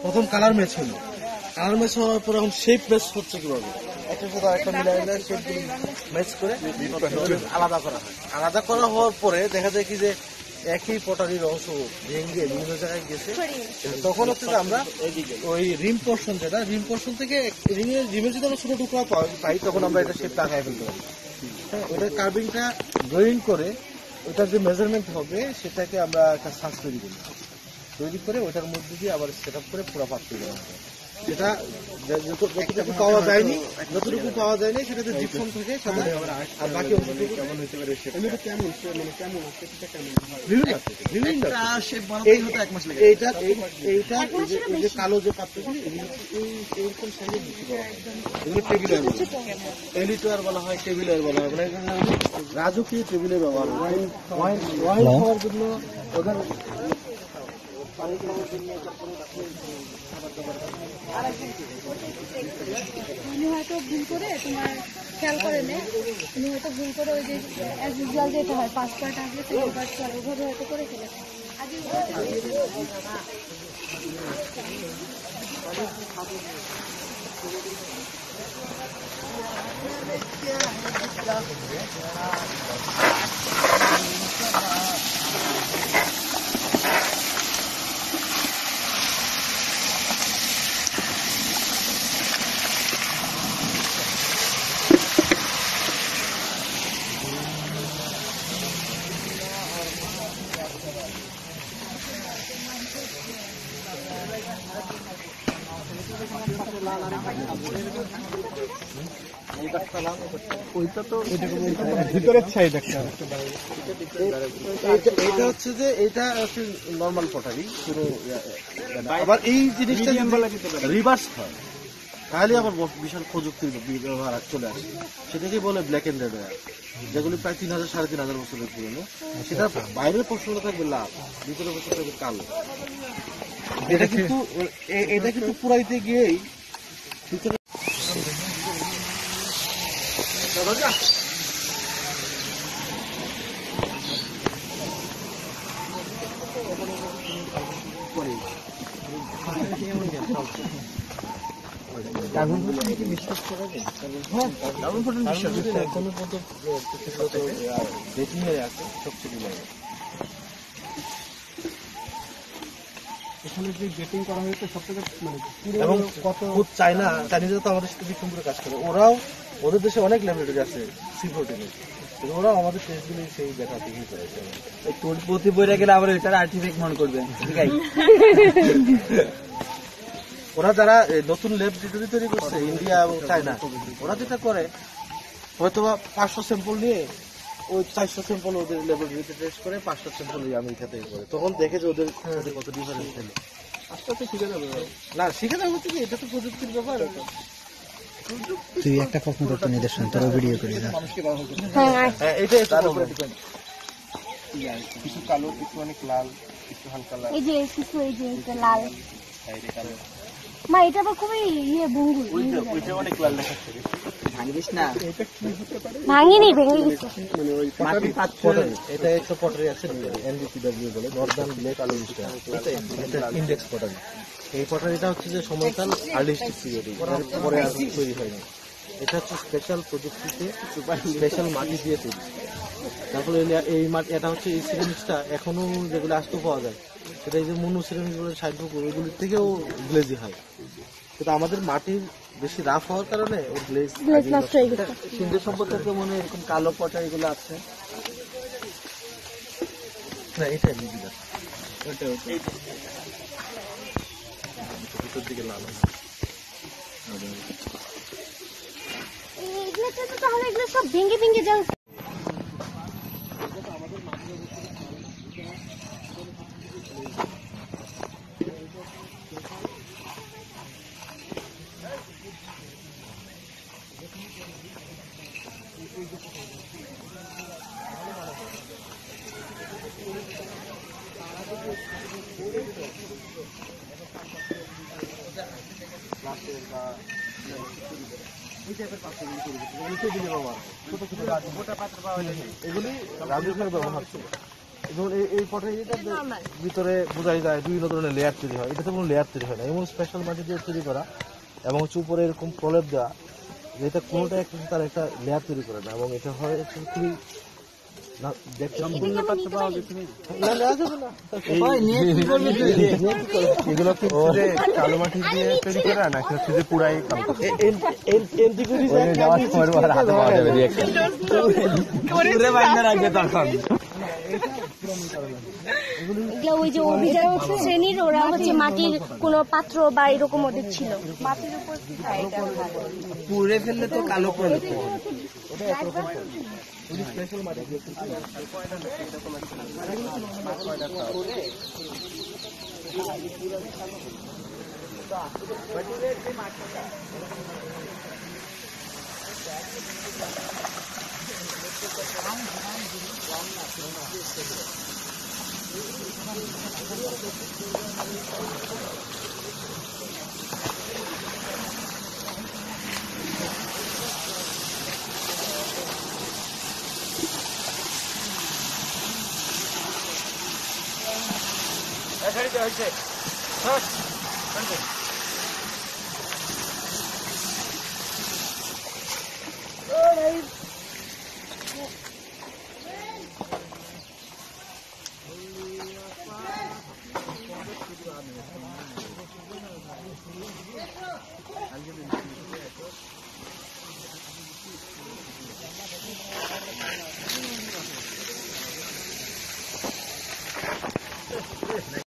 প্রথম colour match হলো, colour match হওয়ার পর এখন শেপ ম্যাচ হচ্ছে কিভাবে, একটার সাথে আরেকটা মিলাই শেপগুলো ম্যাচ করে আলাদা করা হয়। আলাদা করা হওয়ার পরে দেখা যায় কি যে একই পটারির অংশ ভেঙে বিভিন্ন জায়গায় গেছে, তখন হচ্ছে যে আমরা ওই রিম পোর্শন, যেটা রিম পোর্শন থেকে রিমের যদি আমরা ছোট টুকরা পাই তখন আমরা এটা শেপ লাগাই ফেলতে পারি। হ্যাঁ, ওটার কার্ভিংটা ড্রয়িং করে ওটার যে মেজারমেন্ট হবে সেটাকে আমরা একটা সার্চ তৈরি করে ওটার মধ্যে দিয়ে আবার সেট আপ করে পুরো পাত তৈরি করা হয়। সেটা যতটুকু পাওয়া যায়নি সেটাতে জিপসন থাকে সাথে, আর বাকি অংশটুকু কেমন হতে পারে এই যে কালো যে পাত্রগুলি এইরকম সাইজে বিক্রি করা হয়, এগুলো টেবিলের বলা হয়, টেবিলের বলা হয়, মানে রাজকীয় টেবিলে ব্যবহার হয়। ওয়াইন খাওয়ার জন্য ওদের উনি হয়তো ভুল করে তোমার খেয়াল করে নেই, উনি হয়তো ভুল করে ওই যে অ্যাজ ইউজুয়াল যেটা হয় 5 পার্ট আসলে 7 পার্ট চলে ওভাবে হয়তো করে ফেলেছে। ভিতরের সাইড একটা, এটা হচ্ছে যে এটা হচ্ছে নর্মাল পটারি পুরো। আবার এই জিনিসটা রিভার্স হয় তাহলে আবার বিশাল প্রযুক্তির ব্যবহার চলে আসে, সেটাকে বলে ব্ল্যাক এন্ড রেড ওয়্যার, যেগুলি প্রায় 3000 3500 বছরের পুরনো। সেটা বাইরের পোর্শনটা থাকবে লাল, ভিতরের পোর্শন থাকবে কালো। এটা কিন্তু পুরাইতে গিয়েই ভিতরে বিশ্বাস করা যায় এখনো পর্যন্ত ডেটিং এর আছে সবচেয়ে লাগে। এখানে যে ডেটিং করা হয়েছে সবথেকে এবং কত চাইনিজরা তো আমাদের সাথে বিক্রম করে কাজ করে, ওরাও ওদের দেশে অনেক ল্যাবরেটরি আছে C14 ওরাও আমাদের টেস্টগুলি সেই দেখা দেখি করেছে। তোর প্রতি বইটা গেলে আবার এটার আর্টিফেক্ট মনে করবেন, ঠিক আছে? ওরা যারা নতুন ল্যাবরেটরি তৈরি করছে ইন্ডিয়া এবং চায়না, ওরা যেটা করে হয়তো 500 স্যাম্পল নিয়ে ওই 400 স্যাম্পল ওদের ল্যাবরেটরিতে টেস্ট করে 500 স্যাম্পল আমেরিকা থেকে করে, তখন দেখে যে ওদের কত ডিফারেন্স ছিল। আস্তে আস্তে শিখে যাবে না, শিখে যাবে হচ্ছে কি এটা তো প্রযুক্তির ব্যাপার। তুই একটা প্রশ্ন করতে নির্দেশন তোর ভিডিও করে না, এটাই তার উপরে ডিপেন্ড। কিছু কালো, কিছু অনেক লাল, কিছু হালকা লাল, এই যে কিছু এই যে এটা লাল সাইডে কালো। মা এটা তো খুবই ভঙ্গুর, ওইটা অনেক লাল দেখাচ্ছে। ভাঙিস না, ভাঙিনি ভেঙে গেছে। মানে ওই পটারি, এটা একটা পটারি আছে NDPW বলে, নর্দার্ন ব্লেক অ্যালুমিনিয়াম, এটা ইন্ডেক্স পটারি। এই পটারিটা হচ্ছে যে সময়কাল আর্লি পিরিয়ডে, পরে আর তৈরি হয়নি। এটা হচ্ছে স্পেশাল প্রযুক্তিতে স্পেশাল মাটি দিয়ে তৈরি। তারপরে এই মাটি, এটা হচ্ছে এই সিরামিক্সটা এখনো যেগুলো আসতে পাওয়া যায়, সেটা এই যে মনু সিরামিক্স বলে সাইডপুকুর, ওইগুলির থেকেও গ্লেজি হয়। কিন্তু আমাদের মাটির বেশি রাফ হওয়ার কারণে ওর গ্লেজ নষ্ট হয়ে গেছে। সিন্ধু সম্পর্কে মনে এরকম কালো পটা এগুলো আছে না, এটা লিজিদার, ভিতর দিকে লাল আছে। এগুলো তো তাহলে এগুলো সব ভেঙে ভেঙে যাও। এগুলি রাজুকের ব্যবহার ছিল। যেমন এই পটের ভিতরে বোঝাই যায় বিভিন্ন ধরনের লেয়ার তৈরি হয়, এটাতে কোনো লেয়ার তৈরি হয় না, এমন স্পেশাল মাটি দিয়ে তৈরি করা এবং হচ্ছে উপরে এরকম প্রলেপ দেওয়া যেটা কোনোটা একটা তার একটা লেয়ার তৈরি করে না এবং এটা হয় খুবই এগুলো কি হচ্ছে কালো মাটি দিয়ে তৈরি করা নাকি হচ্ছে যে পুরাই রাখবে তখন এগুলো ওই যে অভিজাত শ্রেণীর ওরা হচ্ছে মাটির কোনো পাত্র বা এরকম ওদের ছিল। মাটির উপর পুড়ে ফেললে তো কালো পড়ে হয়েছে